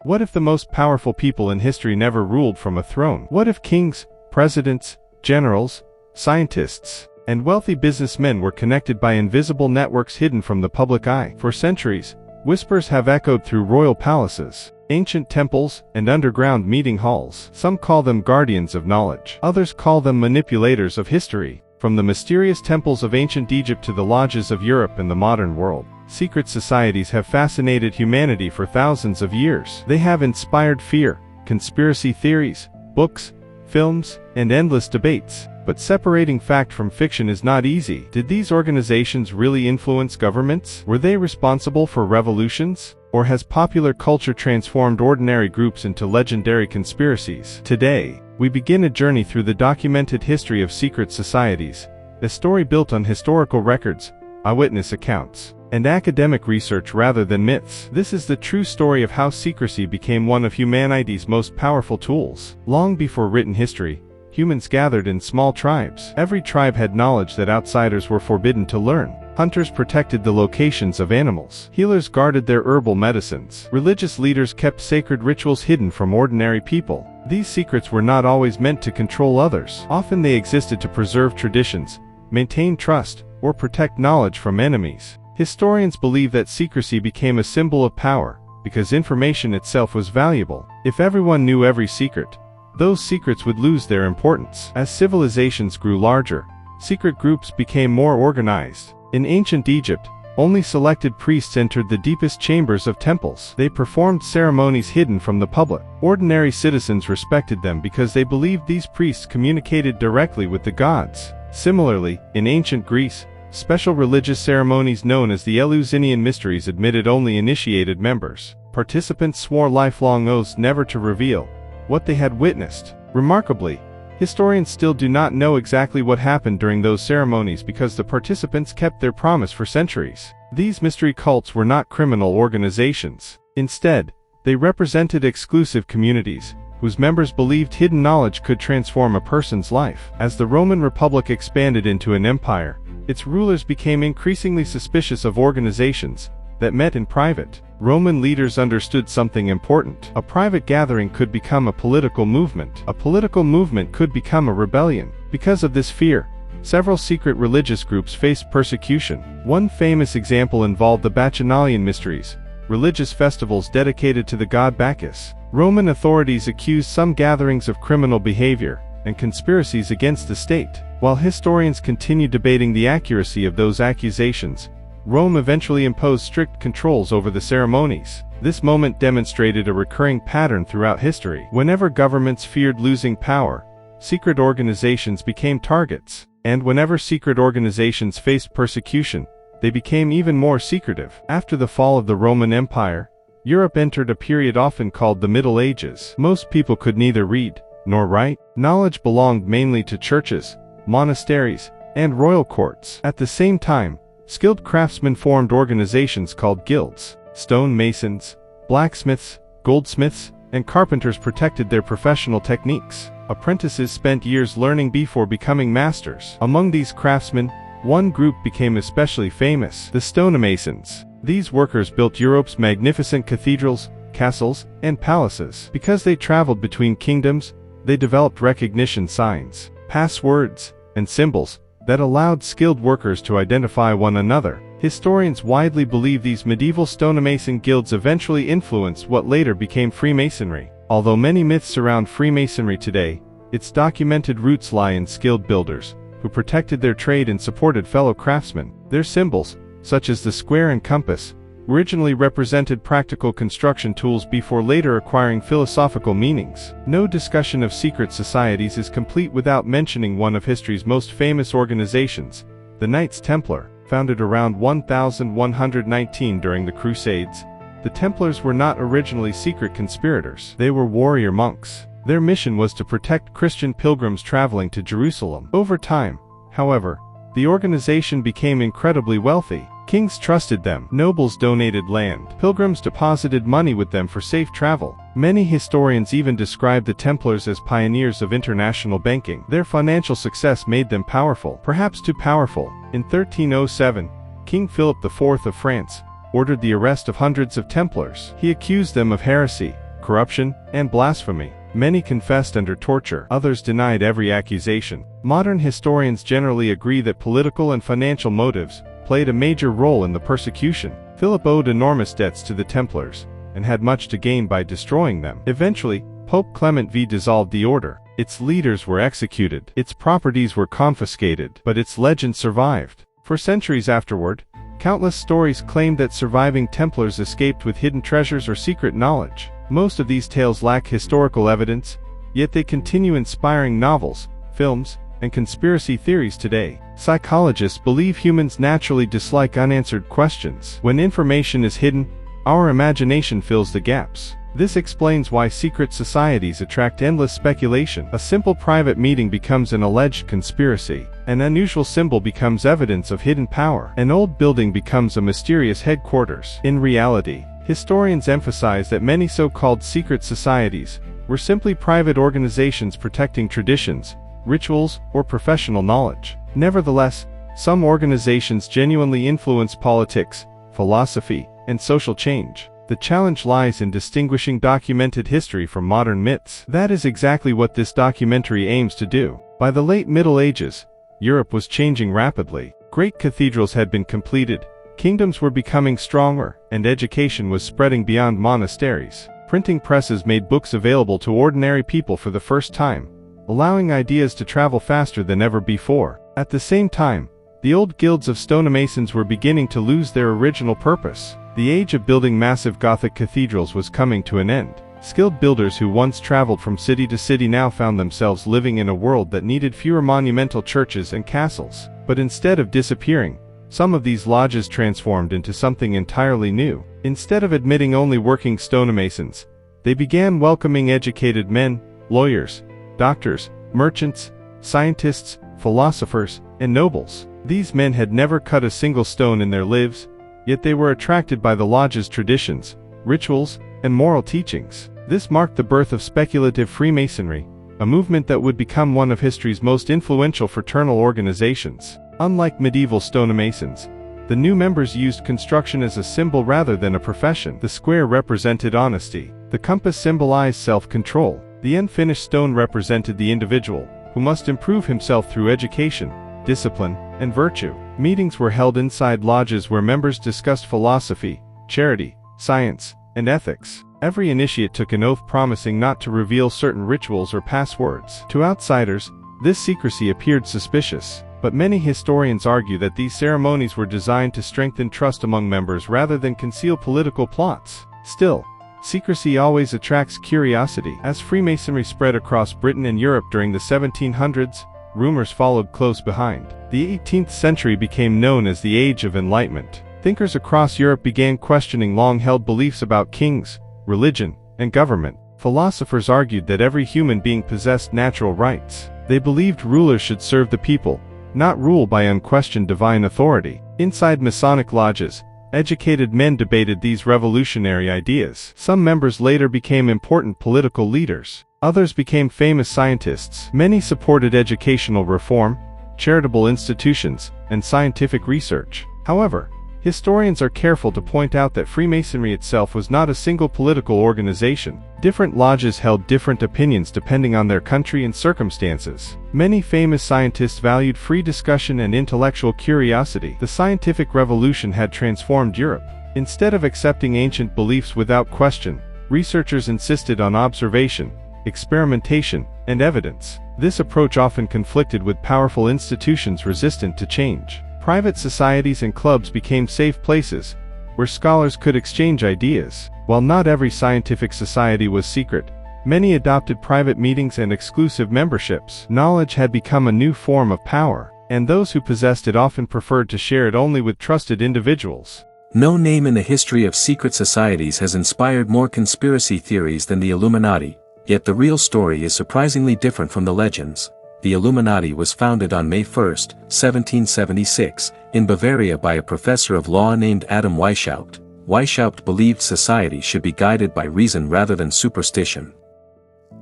What if the most powerful people in history never ruled from a throne? What if kings, presidents, generals, scientists, and wealthy businessmen were connected by invisible networks hidden from the public eye? For centuries, whispers have echoed through royal palaces, ancient temples, and underground meeting halls. Some call them guardians of knowledge. Others call them manipulators of history. From the mysterious temples of ancient Egypt to the lodges of Europe and the modern world, secret societies have fascinated humanity for thousands of years. They have inspired fear, conspiracy theories, books, films, and endless debates. But separating fact from fiction is not easy. Did these organizations really influence governments? Were they responsible for revolutions? Or has popular culture transformed ordinary groups into legendary conspiracies? Today, we begin a journey through the documented history of secret societies, a story built on historical records, eyewitness accounts, and academic research rather than myths. This is the true story of how secrecy became one of humanity's most powerful tools. Long before written history, humans gathered in small tribes. Every tribe had knowledge that outsiders were forbidden to learn. Hunters protected the locations of animals. Healers guarded their herbal medicines. Religious leaders kept sacred rituals hidden from ordinary people. These secrets were not always meant to control others. Often they existed to preserve traditions, maintain trust, or protect knowledge from enemies. Historians believe that secrecy became a symbol of power, because information itself was valuable. If everyone knew every secret, those secrets would lose their importance. As civilizations grew larger, secret groups became more organized. In ancient Egypt, only selected priests entered the deepest chambers of temples. They performed ceremonies hidden from the public. Ordinary citizens respected them because they believed these priests communicated directly with the gods. Similarly, in ancient Greece, special religious ceremonies known as the Eleusinian Mysteries admitted only initiated members. Participants swore lifelong oaths never to reveal what they had witnessed. Remarkably, historians still do not know exactly what happened during those ceremonies because the participants kept their promise for centuries. These mystery cults were not criminal organizations. Instead, they represented exclusive communities, whose members believed hidden knowledge could transform a person's life. As the Roman Republic expanded into an empire, its rulers became increasingly suspicious of organizations that met in private. Roman leaders understood something important. A private gathering could become a political movement. A political movement could become a rebellion. Because of this fear, several secret religious groups faced persecution. One famous example involved the Bacchanalian Mysteries, religious festivals dedicated to the god Bacchus. Roman authorities accused some gatherings of criminal behavior and conspiracies against the state. While historians continued debating the accuracy of those accusations, Rome eventually imposed strict controls over the ceremonies. This moment demonstrated a recurring pattern throughout history. Whenever governments feared losing power, secret organizations became targets. And whenever secret organizations faced persecution, they became even more secretive. After the fall of the Roman Empire, Europe entered a period often called the Middle Ages. Most people could neither read nor write. Knowledge belonged mainly to churches, monasteries, and royal courts. At the same time, skilled craftsmen formed organizations called guilds. Stone masons, blacksmiths, goldsmiths, and carpenters protected their professional techniques. Apprentices spent years learning before becoming masters. Among these craftsmen, one group became especially famous: the stonemasons. These workers built Europe's magnificent cathedrals, castles, and palaces. Because they traveled between kingdoms, they developed recognition signs, passwords, and symbols that allowed skilled workers to identify one another. Historians widely believe these medieval stonemason guilds eventually influenced what later became Freemasonry. Although many myths surround Freemasonry today, its documented roots lie in skilled builders, who protected their trade and supported fellow craftsmen. Their symbols, such as the square and compass, originally represented practical construction tools before later acquiring philosophical meanings. No discussion of secret societies is complete without mentioning one of history's most famous organizations, the Knights Templar. Founded around 1119 during the Crusades, the Templars were not originally secret conspirators. They were warrior monks. Their mission was to protect Christian pilgrims traveling to Jerusalem. Over time, however, the organization became incredibly wealthy. Kings trusted them, nobles donated land, pilgrims deposited money with them for safe travel. Many historians even describe the Templars as pioneers of international banking. Their financial success made them powerful, perhaps too powerful. In 1307, King Philip IV of France ordered the arrest of hundreds of Templars. He accused them of heresy, corruption and blasphemy. Many confessed under torture, others denied every accusation. Modern historians generally agree that political and financial motives played a major role in the persecution. Philip owed enormous debts to the Templars, and had much to gain by destroying them. Eventually, Pope Clement V dissolved the order. Its leaders were executed, its properties were confiscated, but its legend survived. For centuries afterward, countless stories claimed that surviving Templars escaped with hidden treasures or secret knowledge. Most of these tales lack historical evidence, yet they continue inspiring novels, films, and conspiracy theories today. Psychologists believe humans naturally dislike unanswered questions. When information is hidden, our imagination fills the gaps. This explains why secret societies attract endless speculation. A simple private meeting becomes an alleged conspiracy. An unusual symbol becomes evidence of hidden power. An old building becomes a mysterious headquarters. In reality, historians emphasize that many so-called secret societies were simply private organizations protecting traditions, rituals, or professional knowledge. Nevertheless, some organizations genuinely influence politics, philosophy, and social change. The challenge lies in distinguishing documented history from modern myths. That is exactly what this documentary aims to do. By the late Middle Ages, Europe was changing rapidly. Great cathedrals had been completed, kingdoms were becoming stronger, and education was spreading beyond monasteries. Printing presses made books available to ordinary people for the first time, allowing ideas to travel faster than ever before. At the same time, the old guilds of stonemasons were beginning to lose their original purpose. The age of building massive Gothic cathedrals was coming to an end. Skilled builders who once traveled from city to city now found themselves living in a world that needed fewer monumental churches and castles. But instead of disappearing, some of these lodges transformed into something entirely new. Instead of admitting only working stonemasons, they began welcoming educated men, lawyers, doctors, merchants, scientists, philosophers, and nobles. These men had never cut a single stone in their lives, yet they were attracted by the lodge's traditions, rituals, and moral teachings. This marked the birth of speculative Freemasonry, a movement that would become one of history's most influential fraternal organizations. Unlike medieval stonemasons, the new members used construction as a symbol rather than a profession. The square represented honesty. The compass symbolized self-control. The unfinished stone represented the individual, who must improve himself through education, discipline, and virtue. Meetings were held inside lodges where members discussed philosophy, charity, science, and ethics. Every initiate took an oath promising not to reveal certain rituals or passwords. To outsiders, this secrecy appeared suspicious, but many historians argue that these ceremonies were designed to strengthen trust among members rather than conceal political plots. Still, secrecy always attracts curiosity. As Freemasonry spread across Britain and Europe during the 1700s, rumors followed close behind. The 18th century became known as the Age of Enlightenment. Thinkers across Europe began questioning long-held beliefs about kings, religion, and government. Philosophers argued that every human being possessed natural rights. They believed rulers should serve the people, not rule by unquestioned divine authority. Inside Masonic lodges, educated men debated these revolutionary ideas. Some members later became important political leaders. Others became famous scientists. Many supported educational reform, charitable institutions, and scientific research. However, historians are careful to point out that Freemasonry itself was not a single political organization. Different lodges held different opinions depending on their country and circumstances. Many famous scientists valued free discussion and intellectual curiosity. The scientific revolution had transformed Europe. Instead of accepting ancient beliefs without question, researchers insisted on observation, experimentation, and evidence. This approach often conflicted with powerful institutions resistant to change. Private societies and clubs became safe places, where scholars could exchange ideas. While not every scientific society was secret, many adopted private meetings and exclusive memberships. Knowledge had become a new form of power, and those who possessed it often preferred to share it only with trusted individuals. No name in the history of secret societies has inspired more conspiracy theories than the Illuminati, yet the real story is surprisingly different from the legends. The Illuminati was founded on May 1, 1776, in Bavaria by a professor of law named Adam Weishaupt. Weishaupt believed society should be guided by reason rather than superstition.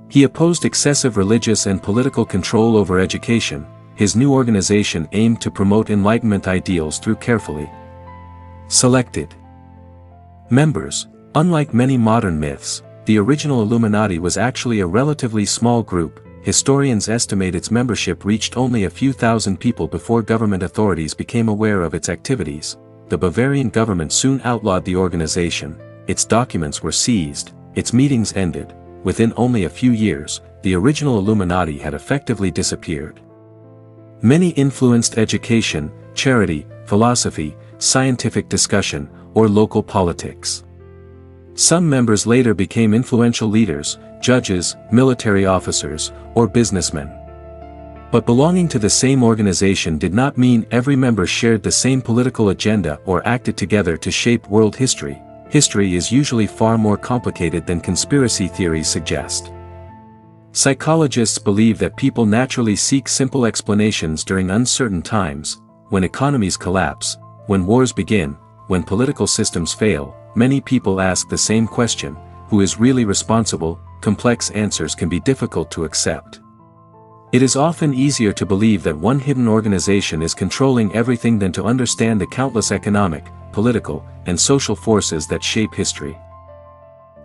He opposed excessive religious and political control over education. His new organization aimed to promote Enlightenment ideals through carefully selected members. Unlike many modern myths, the original Illuminati was actually a relatively small group. Historians estimate its membership reached only a few thousand people before government authorities became aware of its activities. The Bavarian government soon outlawed the organization, its documents were seized, its meetings ended. Within only a few years, the original Illuminati had effectively disappeared. Many influenced education, charity, philosophy, scientific discussion, or local politics. Some members later became influential leaders, judges, military officers, or businessmen. But belonging to the same organization did not mean every member shared the same political agenda or acted together to shape world history. History is usually far more complicated than conspiracy theories suggest. Psychologists believe that people naturally seek simple explanations during uncertain times, when economies collapse, when wars begin, when political systems fail. Many people ask the same question: who is really responsible? Complex answers can be difficult to accept. It is often easier to believe that one hidden organization is controlling everything than to understand the countless economic, political, and social forces that shape history.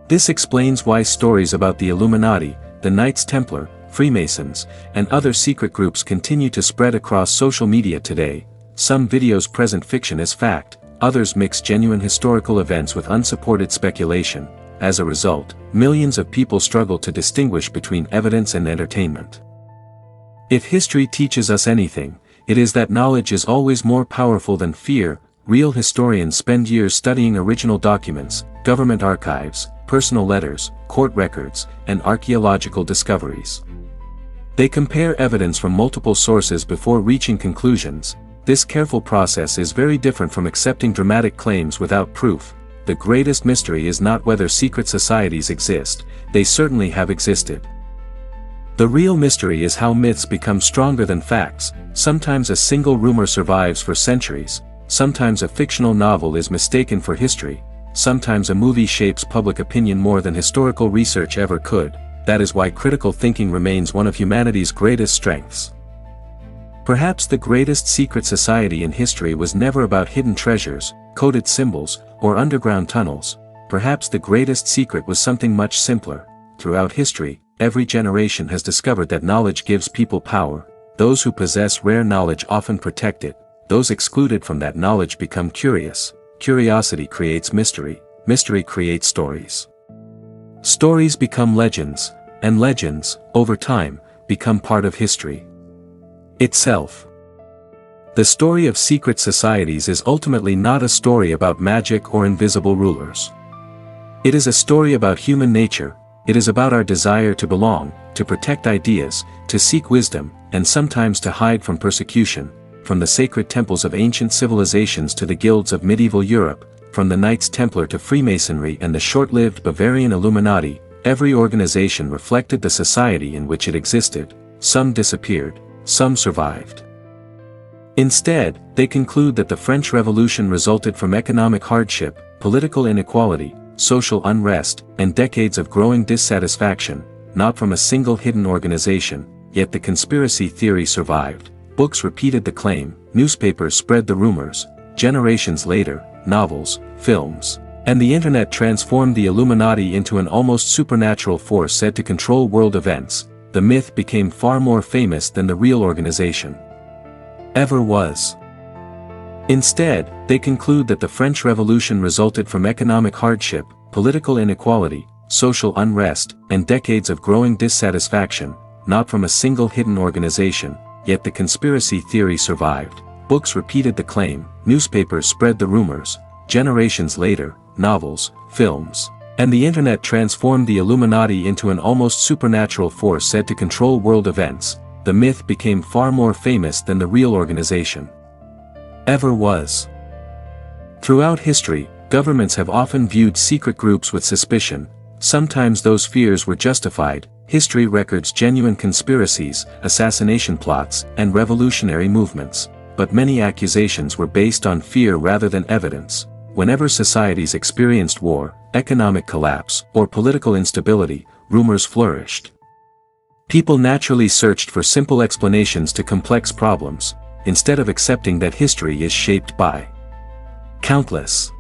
This explains why stories about the Illuminati, the Knights Templar, Freemasons, and other secret groups continue to spread across social media today. Some videos present fiction as fact, others mix genuine historical events with unsupported speculation. As a result, millions of people struggle to distinguish between evidence and entertainment. If history teaches us anything, it is that knowledge is always more powerful than fear. Real historians spend years studying original documents, government archives, personal letters, court records, and archaeological discoveries. They compare evidence from multiple sources before reaching conclusions. This careful process is very different from accepting dramatic claims without proof. The greatest mystery is not whether secret societies exist, they certainly have existed. The real mystery is how myths become stronger than facts. Sometimes a single rumor survives for centuries, sometimes a fictional novel is mistaken for history, sometimes a movie shapes public opinion more than historical research ever could. That is why critical thinking remains one of humanity's greatest strengths. Perhaps the greatest secret society in history was never about hidden treasures, coded symbols, or underground tunnels. Perhaps the greatest secret was something much simpler. Throughout history, every generation has discovered that knowledge gives people power. Those who possess rare knowledge often protect it. Those excluded from that knowledge become curious. Curiosity creates mystery. Mystery creates stories. Stories become legends, and legends, over time, become part of history itself. The story of secret societies is ultimately not a story about magic or invisible rulers. It is a story about human nature. It is about our desire to belong, to protect ideas, to seek wisdom, and sometimes to hide from persecution. From the sacred temples of ancient civilizations to the guilds of medieval Europe, from the Knights Templar to Freemasonry and the short-lived Bavarian Illuminati, every organization reflected the society in which it existed. Some disappeared, some survived. Instead, they conclude that the French Revolution resulted from economic hardship, political inequality, social unrest, and decades of growing dissatisfaction, not from a single hidden organization. Yet the conspiracy theory survived. Books repeated the claim, newspapers spread the rumors. Generations later, novels, films, and the internet transformed the Illuminati into an almost supernatural force said to control world events. The myth became far more famous than the real organization ever was. Instead, they conclude that the French Revolution resulted from economic hardship, political inequality, social unrest, and decades of growing dissatisfaction, not from a single hidden organization. Yet the conspiracy theory survived. Books repeated the claim, newspapers spread the rumors. Generations later, novels, films, and the internet transformed the Illuminati into an almost supernatural force said to control world events. The myth became far more famous than the real organization ever was. Throughout history, governments have often viewed secret groups with suspicion. Sometimes those fears were justified. History records genuine conspiracies, assassination plots, and revolutionary movements. But many accusations were based on fear rather than evidence. Whenever societies experienced war, economic collapse, or political instability, rumors flourished. People naturally searched for simple explanations to complex problems, instead of accepting that history is shaped by countless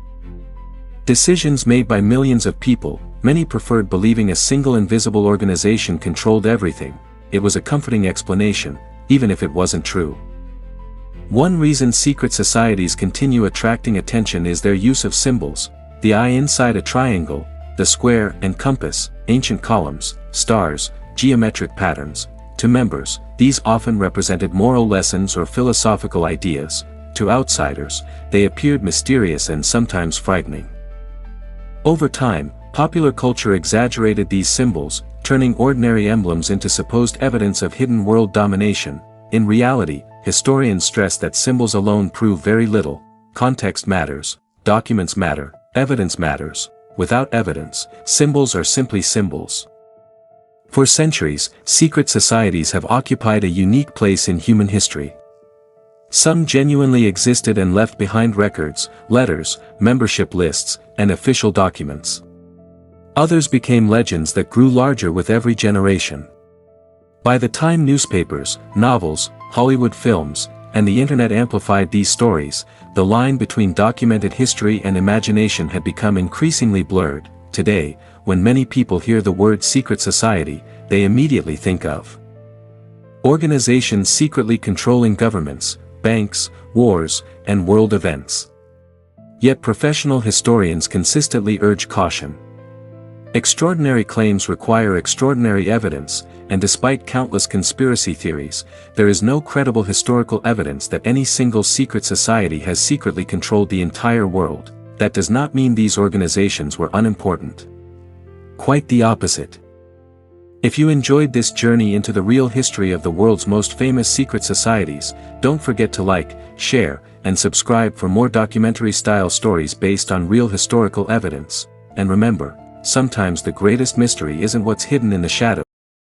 decisions made by millions of people. many preferred believing a single invisible organization controlled everything. It was a comforting explanation, even if it wasn't true. One reason secret societies continue attracting attention is their use of symbols: the eye inside a triangle, the square and compass, ancient columns, stars, geometric patterns. To members, these often represented moral lessons or philosophical ideas. To outsiders, they appeared mysterious and sometimes frightening. Over time, popular culture exaggerated these symbols, turning ordinary emblems into supposed evidence of hidden world domination. In reality, historians stress that symbols alone prove very little. Context matters, documents matter, evidence matters. Without evidence, symbols are simply symbols. For centuries, secret societies have occupied a unique place in human history. Some genuinely existed and left behind records, letters, membership lists, and official documents. Others became legends that grew larger with every generation. By the time newspapers, novels, Hollywood films, and the internet amplified these stories, the line between documented history and imagination had become increasingly blurred. Today, when many people hear the word secret society, they immediately think of organizations secretly controlling governments, banks, wars, and world events. Yet professional historians consistently urge caution. Extraordinary claims require extraordinary evidence, and despite countless conspiracy theories, there is no credible historical evidence that any single secret society has secretly controlled the entire world. That does not mean these organizations were unimportant. Quite the opposite. If you enjoyed this journey into the real history of the world's most famous secret societies, don't forget to like, share, and subscribe for more documentary-style stories based on real historical evidence. And remember, sometimes the greatest mystery isn't what's hidden in the shadows.